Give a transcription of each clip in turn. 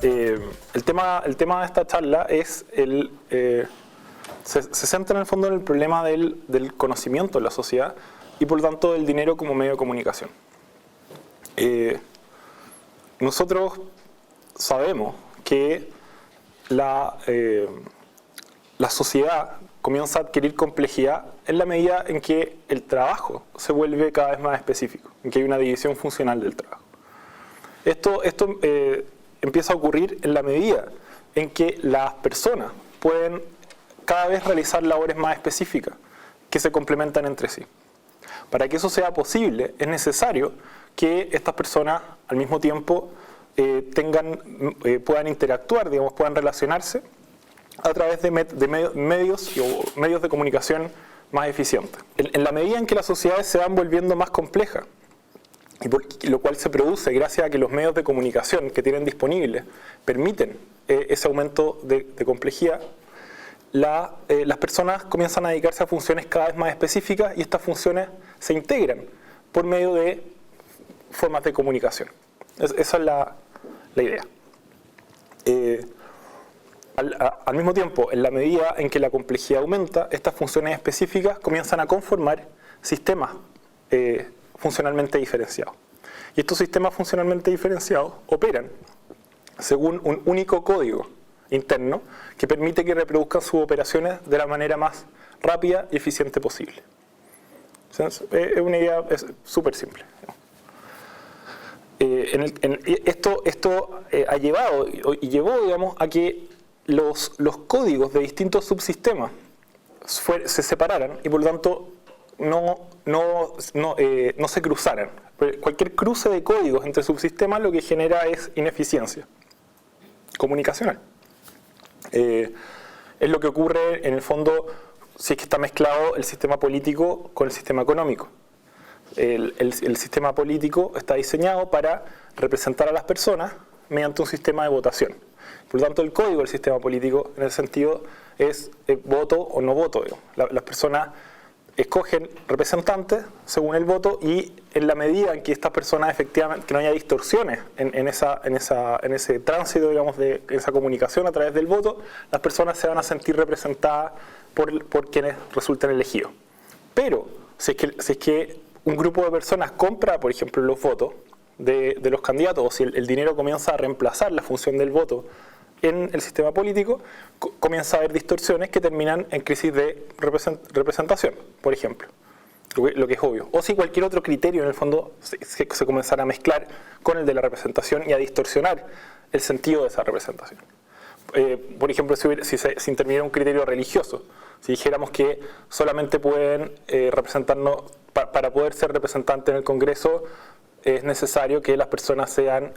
El tema de esta charla es se centra en el fondo en el problema del conocimiento en la sociedad y por lo tanto del dinero como medio de comunicación. Nosotros sabemos que la sociedad comienza a adquirir complejidad en la medida en que el trabajo se vuelve cada vez más específico, en que hay una división funcional del trabajo. Esto empieza a ocurrir en la medida en que las personas pueden cada vez realizar labores más específicas que se complementan entre sí. Para que eso sea posible, es necesario que estas personas al mismo tiempo puedan interactuar, digamos, puedan relacionarse a través de medios de comunicación más eficientes. En la medida en que las sociedades se van volviendo más complejas, y lo cual se produce gracias a que los medios de comunicación que tienen disponibles permiten ese aumento de complejidad, las personas comienzan a dedicarse a funciones cada vez más específicas y estas funciones se integran por medio de formas de comunicación. Esa es la idea. Al mismo tiempo, en la medida en que la complejidad aumenta, estas funciones específicas comienzan a conformar sistemas funcionalmente diferenciados. Y estos sistemas funcionalmente diferenciados operan según un único código interno que permite que reproduzcan sus operaciones de la manera más rápida y eficiente posible. Es una idea súper simple. Esto ha llevado y llevó, digamos, a que los códigos de distintos subsistemas se separaran y por lo tanto no se cruzaran. Cualquier cruce de códigos entre subsistemas lo que genera es ineficiencia comunicacional. Es lo que ocurre en el fondo si es que está mezclado el sistema político con el sistema económico. El sistema político está diseñado para representar a las personas mediante un sistema de votación. Por lo tanto, el código del sistema político, en ese sentido, es voto o no voto. Las personas escogen representantes según el voto y en la medida en que estas personas efectivamente, que no haya distorsiones en ese tránsito, digamos, de esa comunicación a través del voto, las personas se van a sentir representadas por quienes resulten elegidos. Pero, si es que un grupo de personas compra, por ejemplo, los votos de los candidatos, o si el dinero comienza a reemplazar la función del voto en el sistema político, comienza a haber distorsiones que terminan en crisis de representación, por ejemplo, lo que es obvio. O si cualquier otro criterio en el fondo se comenzara a mezclar con el de la representación y a distorsionar el sentido de esa representación. Por ejemplo, si interviniera un criterio religioso, si dijéramos que solamente pueden representarnos, para poder ser representantes en el Congreso es necesario que las personas sean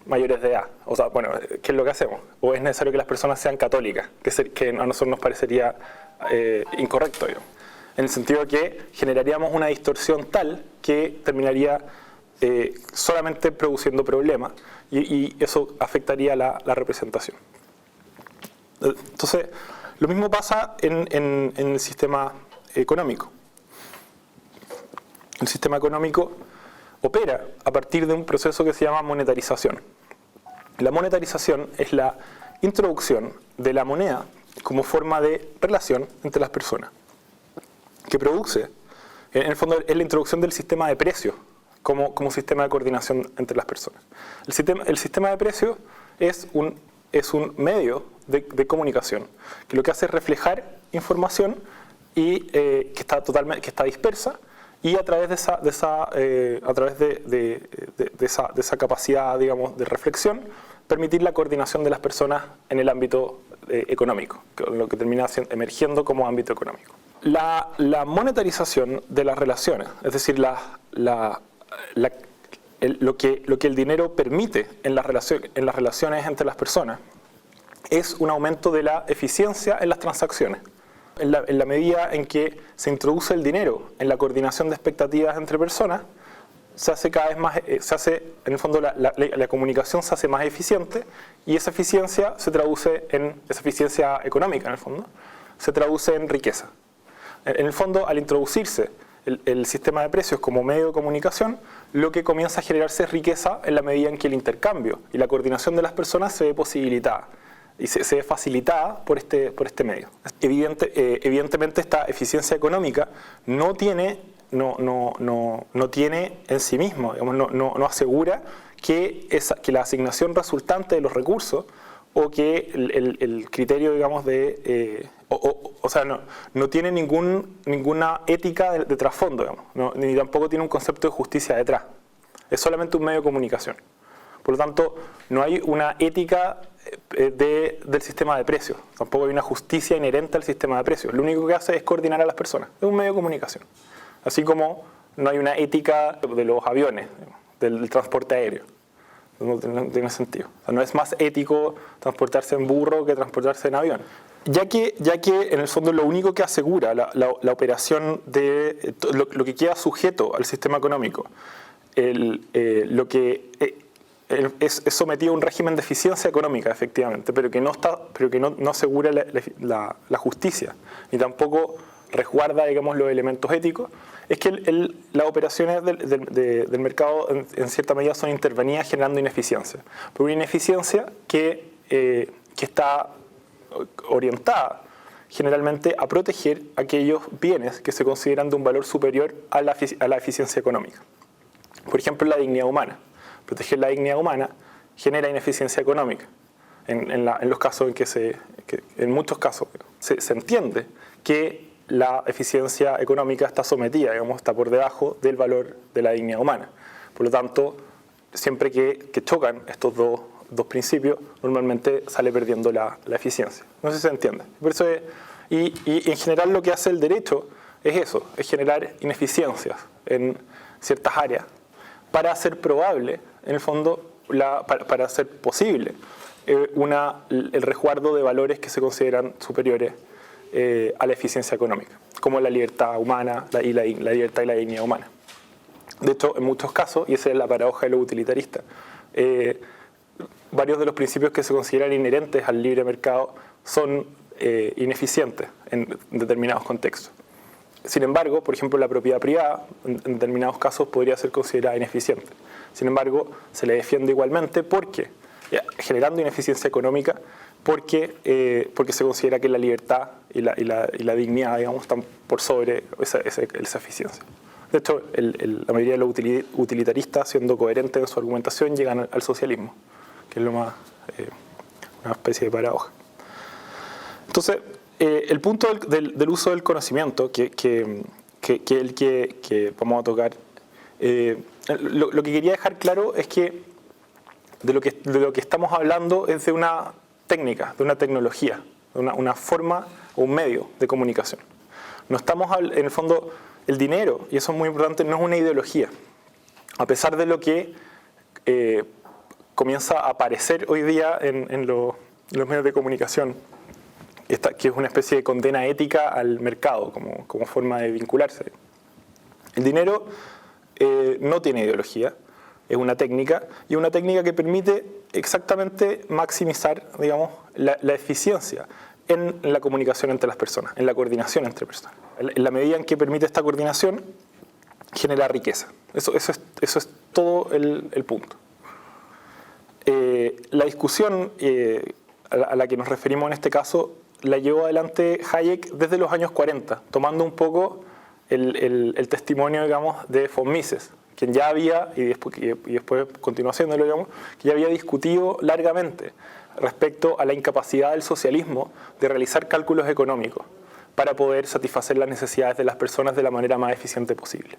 mayores de edad. O sea, bueno, ¿qué es lo que hacemos? O es necesario que las personas sean católicas, que a nosotros nos parecería incorrecto, digamos. En el sentido de que generaríamos una distorsión tal que terminaría solamente produciendo problemas y eso afectaría la representación. Entonces, lo mismo pasa en el sistema económico. El sistema económico opera a partir de un proceso que se llama monetarización. La monetarización es la introducción de la moneda como forma de relación entre las personas, que produce, en el fondo, es la introducción del sistema de precios como sistema de coordinación entre las personas. El sistema de precios es un medio de comunicación que lo que hace es reflejar información y que está dispersa, y a través de esa capacidad, digamos, de reflexión, permitir la coordinación de las personas en el ámbito económico, lo que termina emergiendo como ámbito económico. La monetarización de las relaciones, es decir, lo que el dinero permite en las relaciones entre las personas, es un aumento de la eficiencia en las transacciones. En la medida en que se introduce el dinero en la coordinación de expectativas entre personas, se hace cada vez más, en el fondo la comunicación se hace más eficiente y esa eficiencia se traduce esa eficiencia económica en el fondo, se traduce en riqueza. En el fondo, al introducirse el sistema de precios como medio de comunicación, lo que comienza a generarse es riqueza en la medida en que el intercambio y la coordinación de las personas se ve posibilitada y se ve facilitada por este medio. Evidentemente esta eficiencia económica no tiene en sí mismo, digamos, no asegura que la asignación resultante de los recursos o que el criterio, digamos, o sea, no tiene ninguna ética de trasfondo, digamos, ni tampoco tiene un concepto de justicia detrás. Es solamente un medio de comunicación. Por lo tanto, no hay una ética del sistema de precios. Tampoco hay una justicia inherente al sistema de precios. Lo único que hace es coordinar a las personas. Es un medio de comunicación. Así como no hay una ética de los aviones, del transporte aéreo. No tiene sentido. O sea, no es más ético transportarse en burro que transportarse en avión. Ya que en el fondo lo único que asegura la operación de lo que queda sujeto al sistema económico, lo que es sometido a un régimen de eficiencia económica, efectivamente, pero que no asegura la justicia, ni tampoco resguarda, digamos, los elementos éticos, es que las operaciones del mercado en cierta medida son intervenidas generando ineficiencia. Pero una ineficiencia que está orientada generalmente a proteger aquellos bienes que se consideran de un valor superior a la eficiencia económica. Por ejemplo, la dignidad humana. Proteger la dignidad humana genera ineficiencia económica. En los casos en muchos casos se entiende que la eficiencia económica está sometida, digamos, está por debajo del valor de la dignidad humana. Por lo tanto, siempre que chocan estos dos principios, normalmente sale perdiendo la eficiencia. No sé si se entiende. Por eso y en general lo que hace el derecho es eso, es generar ineficiencias en ciertas áreas para hacer probable, en el fondo, para hacer posible el resguardo de valores que se consideran superiores a la eficiencia económica, como la libertad humana y la libertad y la dignidad humana. De hecho, en muchos casos, y esa es la paradoja de lo utilitarista, varios de los principios que se consideran inherentes al libre mercado son ineficientes en determinados contextos. Sin embargo, por ejemplo, la propiedad privada en determinados casos podría ser considerada ineficiente. Sin embargo, se le defiende igualmente porque, generando ineficiencia económica, porque se considera que la libertad y la dignidad, digamos, están por sobre esa eficiencia. De hecho, la mayoría de los utilitaristas, siendo coherentes en su argumentación, llegan al socialismo, que es lo más una especie de paradoja. Entonces, el punto del uso del conocimiento que vamos a tocar, lo que quería dejar claro es que de lo que estamos hablando es de una técnica, de una tecnología, de una forma o un medio de comunicación. No estamos, en el fondo, el dinero, y eso es muy importante, no es una ideología. A pesar de lo que comienza a aparecer hoy día en los medios de comunicación, que es una especie de condena ética al mercado como forma de vincularse. El dinero no tiene ideología, es una técnica, y una técnica que permite exactamente maximizar, digamos, la eficiencia en la comunicación entre las personas, en la coordinación entre personas. En la medida en que permite esta coordinación, genera riqueza. Eso es todo el punto. La discusión a la que nos referimos en este caso la llevó adelante Hayek desde los años 40, tomando un poco el testimonio, digamos, de von Mises, quien ya había, y después continuó haciéndolo, digamos, que ya había discutido largamente respecto a la incapacidad del socialismo de realizar cálculos económicos para poder satisfacer las necesidades de las personas de la manera más eficiente posible.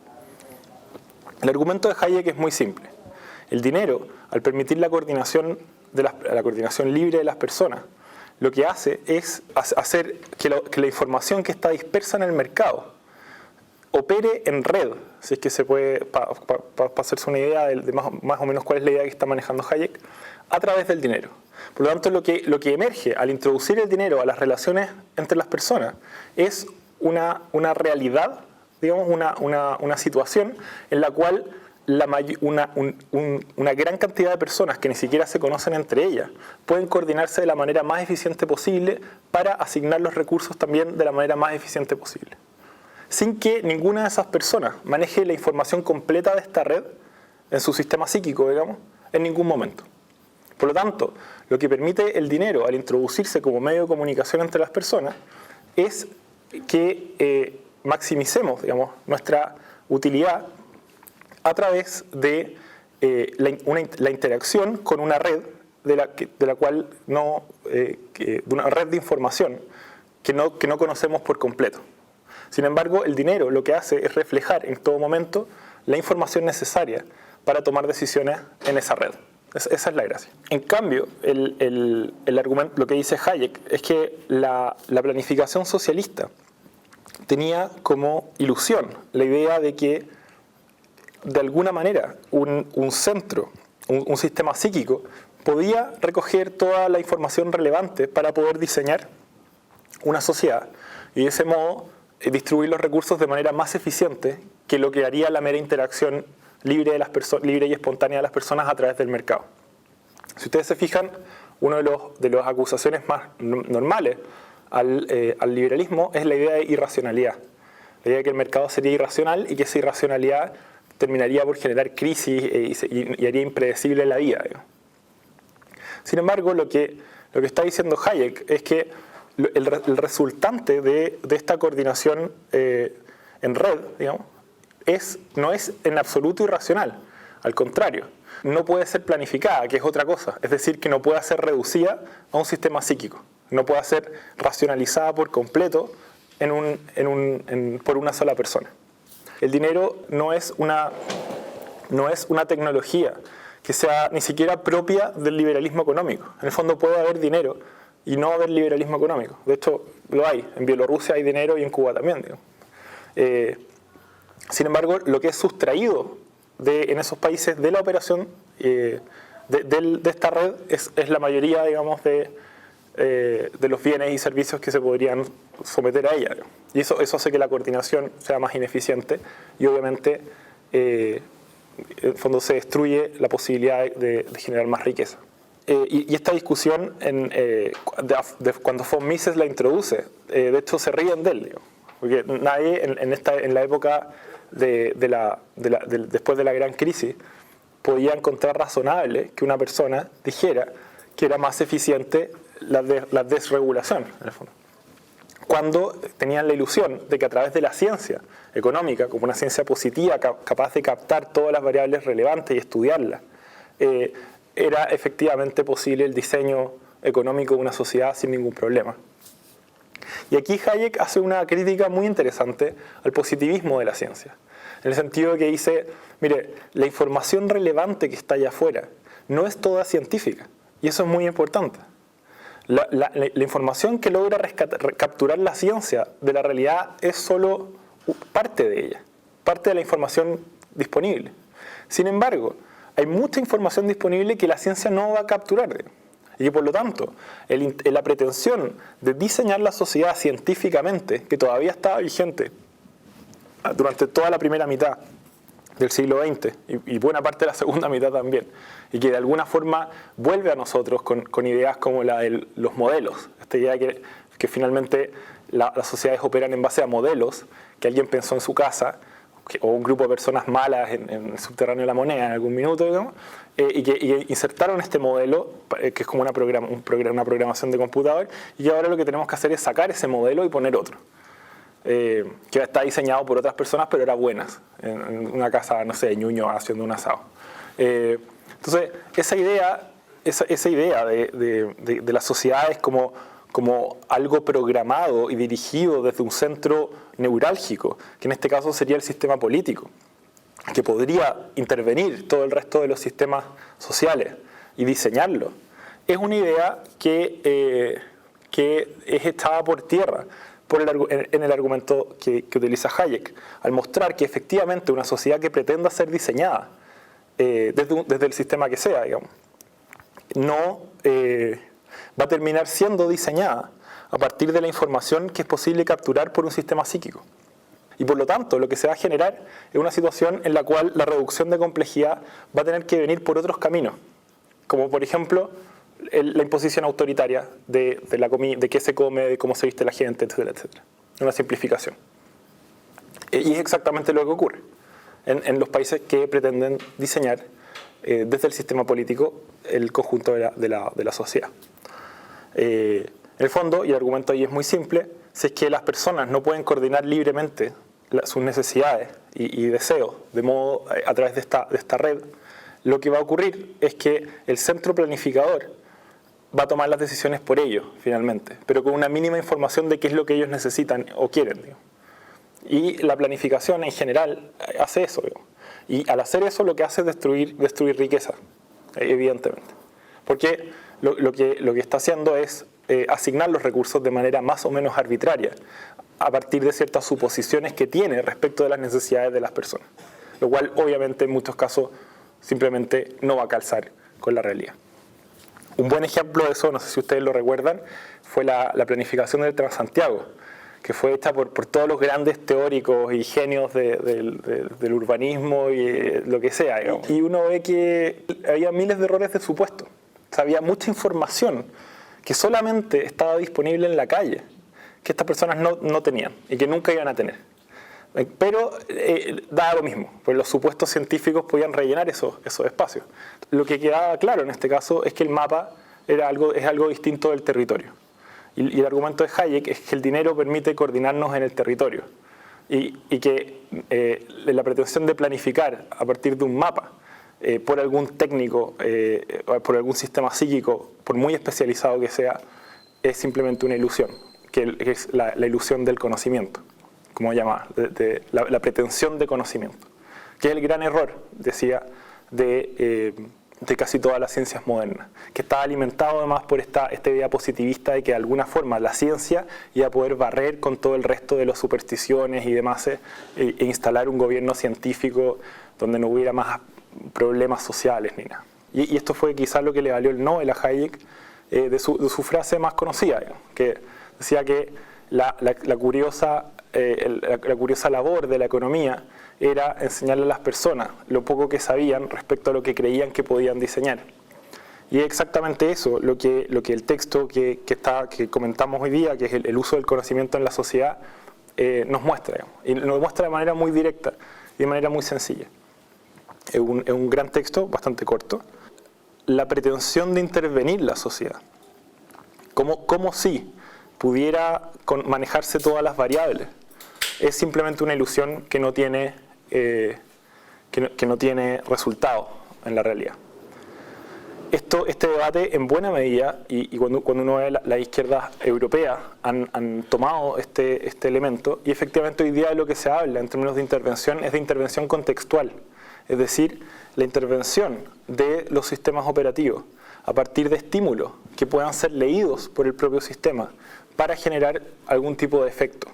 El argumento de Hayek es muy simple. El dinero, al permitir la coordinación libre de las personas, lo que hace es hacer que la información que está dispersa en el mercado opere en red, si es que se puede, para hacerse una idea de más o menos cuál es la idea que está manejando Hayek, a través del dinero. Por lo tanto, lo que emerge al introducir el dinero a las relaciones entre las personas es una realidad, digamos, una situación en la cual una gran cantidad de personas que ni siquiera se conocen entre ellas pueden coordinarse de la manera más eficiente posible para asignar los recursos también de la manera más eficiente posible. sin que ninguna de esas personas maneje la información completa de esta red en su sistema psíquico, digamos, en ningún momento. Por lo tanto, lo que permite el dinero al introducirse como medio de comunicación entre las personas es que maximicemos, digamos, nuestra utilidad a través de la interacción con una red de la cual de una red de información que no conocemos por completo. Sin embargo, el dinero lo que hace es reflejar en todo momento la información necesaria para tomar decisiones en esa red. Esa es la gracia. En cambio, el argumento, lo que dice Hayek es que la planificación socialista tenía como ilusión la idea de que de alguna manera un centro, un sistema psíquico, podía recoger toda la información relevante para poder diseñar una sociedad y de ese modo distribuir los recursos de manera más eficiente que lo que haría la mera interacción libre y espontánea de las personas a través del mercado. Si ustedes se fijan, una de las acusaciones más normales al liberalismo es la idea de irracionalidad. La idea de que el mercado sería irracional y que esa irracionalidad terminaría por generar crisis y haría impredecible la vida. Sin embargo, lo que está diciendo Hayek es que el resultante de esta coordinación en red, digamos, no es en absoluto irracional. Al contrario, no puede ser planificada, que es otra cosa. Es decir, que no puede ser reducida a un sistema psíquico. No puede ser racionalizada por completo por una sola persona. El dinero no es una tecnología que sea ni siquiera propia del liberalismo económico. En el fondo puede haber dinero y no haber liberalismo económico. De hecho, lo hay. En Bielorrusia hay dinero y en Cuba también. Sin embargo, lo que es sustraído en esos países de la operación de esta red es la mayoría, digamos, de los bienes y servicios que se podrían someter a ella. Y eso hace que la coordinación sea más ineficiente y obviamente en el fondo se destruye la posibilidad de generar más riqueza. Y esta discusión, cuando von Mises la introduce, de hecho se ríen de él, digo, porque nadie en la época después de la gran crisis podía encontrar razonable que una persona dijera que era más eficiente la desregulación, en el fondo, cuando tenían la ilusión de que a través de la ciencia económica, como una ciencia positiva capaz de captar todas las variables relevantes y estudiarlas, era efectivamente posible el diseño económico de una sociedad sin ningún problema. Y aquí Hayek hace una crítica muy interesante al positivismo de la ciencia, en el sentido de que dice, mire, la información relevante que está allá afuera no es toda científica, y eso es muy importante. La información que logra capturar la ciencia de la realidad es solo parte de ella, parte de la información disponible. Sin embargo, hay mucha información disponible que la ciencia no va a capturar. Y que por lo tanto, la pretensión de diseñar la sociedad científicamente, que todavía estaba vigente durante toda la primera mitad del siglo XX y buena parte de la segunda mitad también, y que de alguna forma vuelve a nosotros con ideas como la de los modelos, esta idea que finalmente las sociedades operan en base a modelos que alguien pensó en su casa, o un grupo de personas malas en el subterráneo de la moneda en algún minuto, digamos, y que insertaron este modelo, que es como una programación de computador, y ahora lo que tenemos que hacer es sacar ese modelo y poner otro, que está diseñado por otras personas, pero era buenas, en una casa, no sé, de Ñuñoa haciendo un asado. Entonces, esa idea de las sociedades como algo programado y dirigido desde un centro neurálgico, que en este caso sería el sistema político, que podría intervenir todo el resto de los sistemas sociales y diseñarlo, es una idea que es echada por tierra en el argumento que utiliza Hayek, al mostrar que efectivamente una sociedad que pretenda ser diseñada desde el sistema que sea, digamos, no va a terminar siendo diseñada a partir de la información que es posible capturar por un sistema psíquico. Y por lo tanto, lo que se va a generar es una situación en la cual la reducción de complejidad va a tener que venir por otros caminos, como por ejemplo la imposición autoritaria de qué se come, de cómo se viste la gente, etcétera, etcétera. Una simplificación. Y es exactamente lo que ocurre en los países que pretenden diseñar desde el sistema político el conjunto de la sociedad. En el fondo, y el argumento ahí es muy simple, si es que las personas no pueden coordinar libremente sus necesidades y deseos de modo a través de esta red, lo que va a ocurrir es que el centro planificador va a tomar las decisiones por ellos, finalmente, pero con una mínima información de qué es lo que ellos necesitan o quieren. Digamos. Y la planificación en general hace eso. Digamos. Y al hacer eso lo que hace es destruir riqueza, evidentemente. Porque lo que está haciendo es asignar los recursos de manera más o menos arbitraria, a partir de ciertas suposiciones que tiene respecto de las necesidades de las personas. Lo cual, obviamente, en muchos casos simplemente no va a calzar con la realidad. Un buen ejemplo de eso, no sé si ustedes lo recuerdan, fue la planificación del Transantiago, que fue hecha por todos los grandes teóricos y genios del urbanismo y lo que sea. Digamos. Y uno ve que había miles de errores de supuesto. O sea, había mucha información que solamente estaba disponible en la calle, que estas personas no tenían y que nunca iban a tener. Pero daba lo mismo, pues los supuestos científicos podían rellenar esos espacios. Lo que quedaba claro en este caso es que el mapa es algo distinto del territorio. Y el argumento de Hayek es que el dinero permite coordinarnos en el territorio y que la pretensión de planificar a partir de un mapa por algún técnico, por algún sistema psíquico, por muy especializado que sea, es simplemente una ilusión, que es la ilusión del conocimiento, como llama, la pretensión de conocimiento, que es el gran error, decía, de casi todas las ciencias modernas, que está alimentado además por esta idea positivista de que de alguna forma la ciencia iba a poder barrer con todo el resto de las supersticiones y demás e instalar un gobierno científico donde no hubiera más problemas sociales ni nada. Y esto fue quizás lo que le valió el Nobel a Hayek de su frase más conocida, digamos, que decía que la curiosa labor de la economía era enseñarle a las personas lo poco que sabían respecto a lo que creían que podían diseñar. Y es exactamente eso lo que el texto que comentamos hoy día, que es el uso del conocimiento en la sociedad, nos muestra. Digamos. Y nos muestra de manera muy directa y de manera muy sencilla. Es un gran texto, bastante corto. La pretensión de intervenir la sociedad. Como si pudiera manejarse todas las variables. Es simplemente una ilusión que no tiene resultado en la realidad. Este debate en buena medida, y cuando uno ve la izquierda europea han tomado este elemento, y efectivamente hoy día de lo que se habla en términos de intervención es de intervención contextual, es decir, la intervención de los sistemas operativos a partir de estímulos que puedan ser leídos por el propio sistema para generar algún tipo de efecto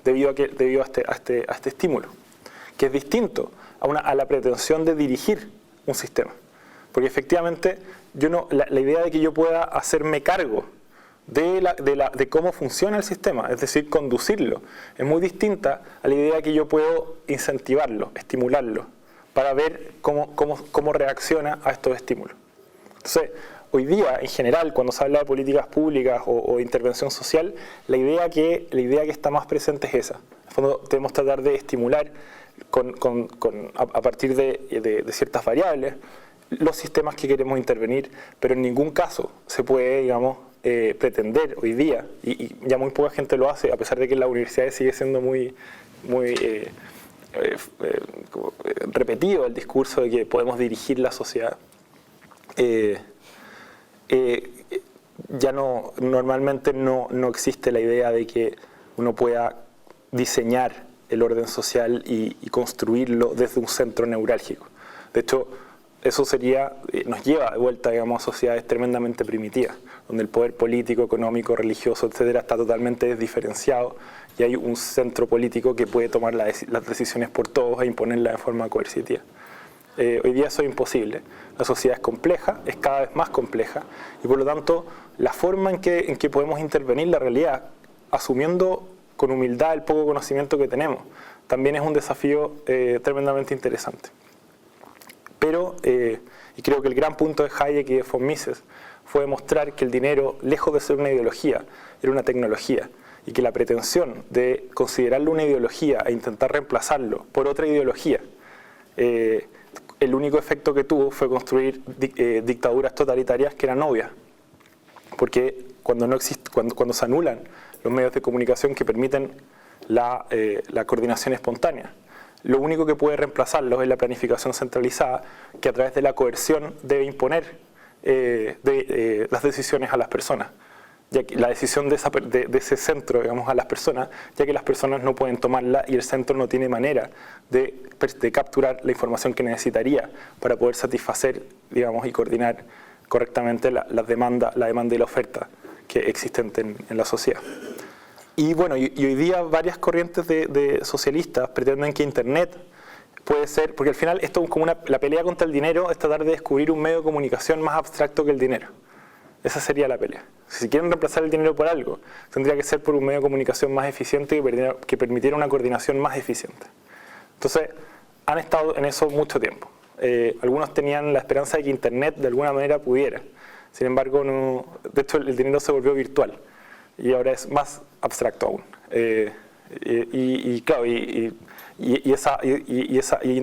debido a este estímulo, que es distinto a la pretensión de dirigir un sistema. Porque efectivamente la idea de que yo pueda hacerme cargo de cómo funciona el sistema, es decir, conducirlo, es muy distinta a la idea de que yo puedo incentivarlo, estimularlo, para ver cómo reacciona a estos estímulos. Entonces, hoy día, en general, cuando se habla de políticas públicas o de intervención social, la idea que está más presente es esa. En el fondo, debemos tratar de estimular a partir de ciertas variables los sistemas que queremos intervenir, pero en ningún caso se puede, digamos, pretender hoy día, y ya muy poca gente lo hace, a pesar de que en las universidades sigue siendo muy repetido el discurso de que podemos dirigir la sociedad. Ya normalmente no existe la idea de que uno pueda diseñar el orden social y construirlo desde un centro neurálgico. De hecho, eso nos lleva de vuelta, digamos, a sociedades tremendamente primitivas, donde el poder político, económico, religioso, etcétera, está totalmente desdiferenciado y hay un centro político que puede tomar las decisiones por todos e imponerlas de forma coercitiva. Hoy día eso es imposible. La sociedad es compleja, es cada vez más compleja, y por lo tanto la forma en que podemos intervenir la realidad, asumiendo con humildad el poco conocimiento que tenemos, también es un desafío tremendamente interesante. Pero, y creo que el gran punto de Hayek y de von Mises fue demostrar que el dinero, lejos de ser una ideología, era una tecnología, y que la pretensión de considerarlo una ideología e intentar reemplazarlo por otra ideología, el único efecto que tuvo fue construir dictaduras totalitarias que eran obvias, porque cuando se anulan los medios de comunicación que permiten la coordinación espontánea, lo único que puede reemplazarlos es la planificación centralizada, que a través de la coerción debe imponer las decisiones a las personas, ya que la decisión de ese centro, digamos, a las personas, ya que las personas no pueden tomarla y el centro no tiene manera de capturar la información que necesitaría para poder satisfacer, digamos, y coordinar correctamente la demanda y la oferta que existen en la sociedad. Y bueno, y hoy día varias corrientes de socialistas pretenden que Internet puede ser, porque al final esto es como la pelea contra el dinero, es tratar de descubrir un medio de comunicación más abstracto que el dinero. Esa sería la pelea. Si quieren reemplazar el dinero por algo, tendría que ser por un medio de comunicación más eficiente que permitiera una coordinación más eficiente. Entonces, han estado en eso mucho tiempo. Algunos tenían la esperanza de que Internet de alguna manera pudiera. Sin embargo, no, de hecho el dinero se volvió virtual y ahora es más abstracto aún. Claro,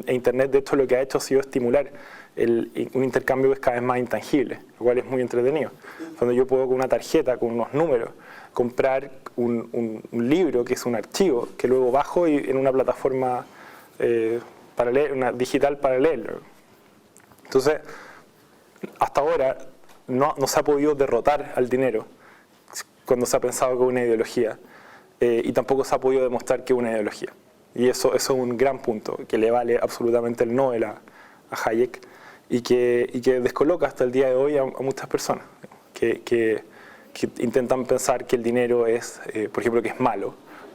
Internet de hecho lo que ha hecho ha sido estimular un intercambio que es cada vez más intangible, lo cual es muy entretenido. Cuando yo puedo con una tarjeta, con unos números, comprar un libro que es un archivo que luego bajo en una plataforma una digital para leerlo. Entonces, hasta ahora no se ha podido derrotar al dinero cuando se ha pensado que es una ideología, y tampoco se ha podido demostrar que es una ideología. Y eso es un gran punto que le vale absolutamente el Nobel a Hayek y que descoloca hasta el día de hoy a muchas personas que intentan pensar que el dinero es, por ejemplo, que es malo,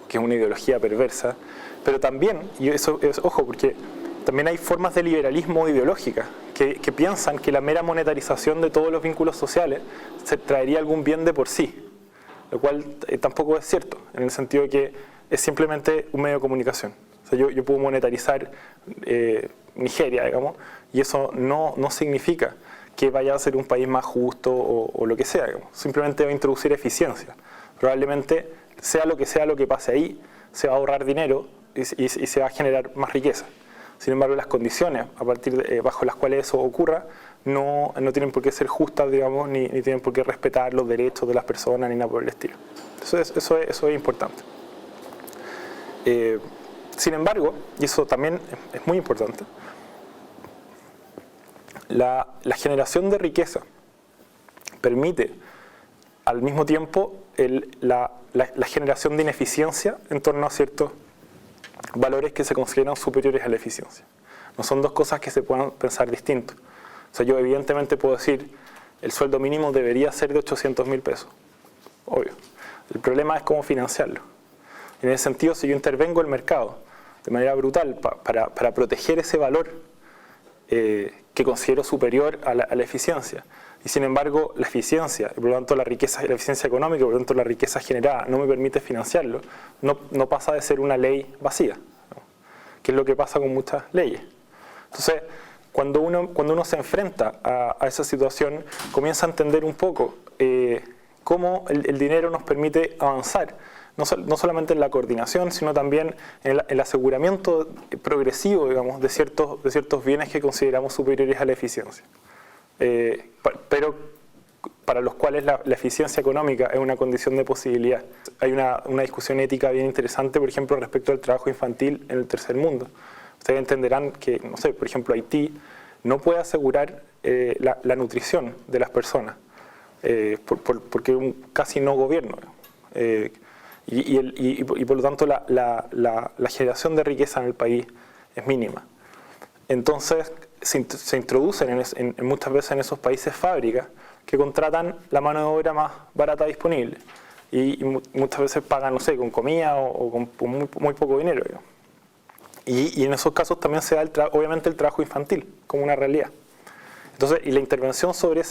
que es una ideología perversa, pero también, y eso es, ojo, porque también hay formas de liberalismo ideológica que piensan que la mera monetarización de todos los vínculos sociales se traería algún bien de por sí, lo cual tampoco es cierto, en el sentido de que es simplemente un medio de comunicación. O sea, yo puedo monetarizar Nigeria, digamos, y eso no significa que vaya a ser un país más justo o lo que sea, digamos. Simplemente va a introducir eficiencia. Probablemente, sea lo que pase ahí, se va a ahorrar dinero y se va a generar más riqueza. Sin embargo, las condiciones bajo las cuales eso ocurra no tienen por qué ser justas, digamos, ni tienen por qué respetar los derechos de las personas ni nada por el estilo. Entonces, eso es importante. Sin embargo, y eso también es muy importante, la generación de riqueza permite al mismo tiempo la generación de ineficiencia en torno a ciertos valores que se consideran superiores a la eficiencia. No son dos cosas que se puedan pensar distintos. O sea, yo evidentemente puedo decir el sueldo mínimo debería ser de 800.000 pesos, obvio. El problema es cómo financiarlo. En ese sentido, si yo intervengo el mercado de manera brutal para proteger ese valor que considero superior a la eficiencia, y sin embargo la eficiencia, y por lo tanto la eficiencia económica, y por lo tanto la riqueza generada no me permite financiarlo, no pasa de ser una ley vacía, ¿no? Que es lo que pasa con muchas leyes. Entonces, cuando uno se enfrenta a esa situación, comienza a entender un poco cómo el dinero nos permite avanzar, no solamente en la coordinación, sino también en el aseguramiento progresivo, digamos, de ciertos bienes que consideramos superiores a la eficiencia. Pero para los cuales la eficiencia económica es una condición de posibilidad. Hay una discusión ética bien interesante, por ejemplo, respecto al trabajo infantil en el tercer mundo. Ustedes entenderán que, no sé, por ejemplo, Haití no puede asegurar la nutrición de las personas, porque es un casi no gobierno. Y por lo tanto la generación de riqueza en el país es mínima. Entonces se introducen muchas veces en esos países fábricas que contratan la mano de obra más barata disponible y muchas veces pagan, no sé, con comida o con muy poco dinero, digamos. Y en esos casos también se da obviamente el trabajo infantil como una realidad. Entonces, y la intervención sobre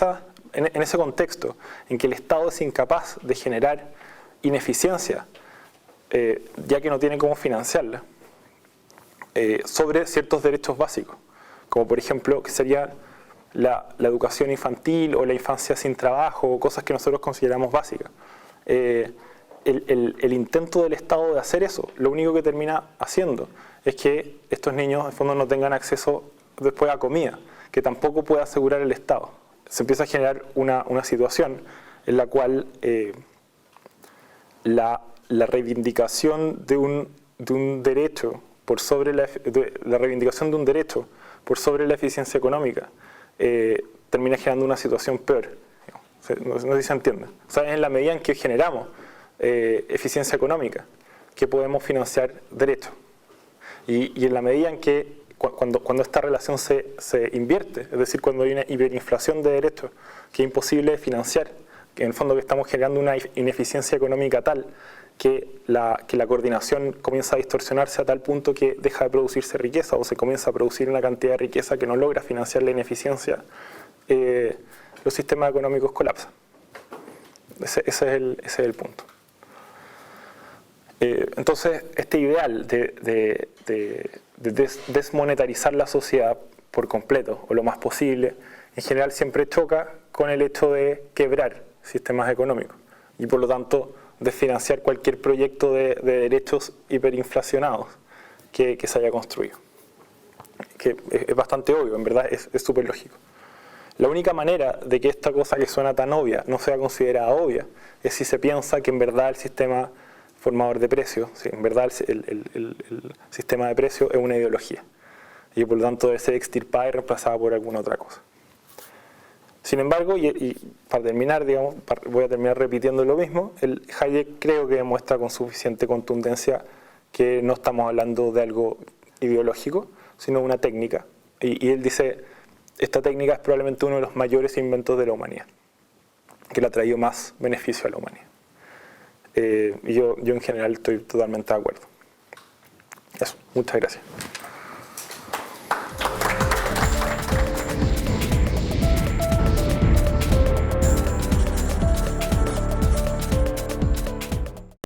en ese contexto en que el Estado es incapaz de generar ineficiencia, ya que no tiene cómo financiarla, sobre ciertos derechos básicos, como por ejemplo que sería la educación infantil o la infancia sin trabajo, o cosas que nosotros consideramos básicas. el intento del Estado de hacer eso, lo único que termina haciendo es que estos niños en fondo no tengan acceso después a comida, que tampoco puede asegurar el Estado. Se empieza a generar una situación en la cual la reivindicación de un derecho por sobre la reivindicación de un derecho por sobre la eficiencia económica termina generando una situación peor. No sé si se entiende. O sea, en la medida en que generamos eficiencia económica, que podemos financiar derechos. Y en la medida en que cuando esta relación se invierte, es decir, cuando hay una hiperinflación de derechos que es imposible de financiar, que en el fondo que estamos generando una ineficiencia económica tal que la coordinación comienza a distorsionarse a tal punto que deja de producirse riqueza o se comienza a producir una cantidad de riqueza que no logra financiar la ineficiencia, los sistemas económicos colapsan. Ese es el punto. Entonces, este ideal de desmonetarizar la sociedad por completo o lo más posible, en general siempre choca con el hecho de quebrar sistemas económicos y por lo tanto desfinanciar cualquier proyecto de derechos hiperinflacionados que se haya construido. Que es bastante obvio, en verdad es súper lógico. La única manera de que esta cosa que suena tan obvia no sea considerada obvia es si se piensa que en verdad el sistema formador de precios, si en verdad el sistema de precios es una ideología y por lo tanto debe ser extirpada y reemplazada por alguna otra cosa. Sin embargo, y para terminar, voy a terminar repitiendo lo mismo, Hayek creo que demuestra con suficiente contundencia que no estamos hablando de algo ideológico, sino de una técnica. Y él dice, esta técnica es probablemente uno de los mayores inventos de la humanidad, que le ha traído más beneficio a la humanidad. Y yo en general estoy totalmente de acuerdo. Eso, muchas gracias.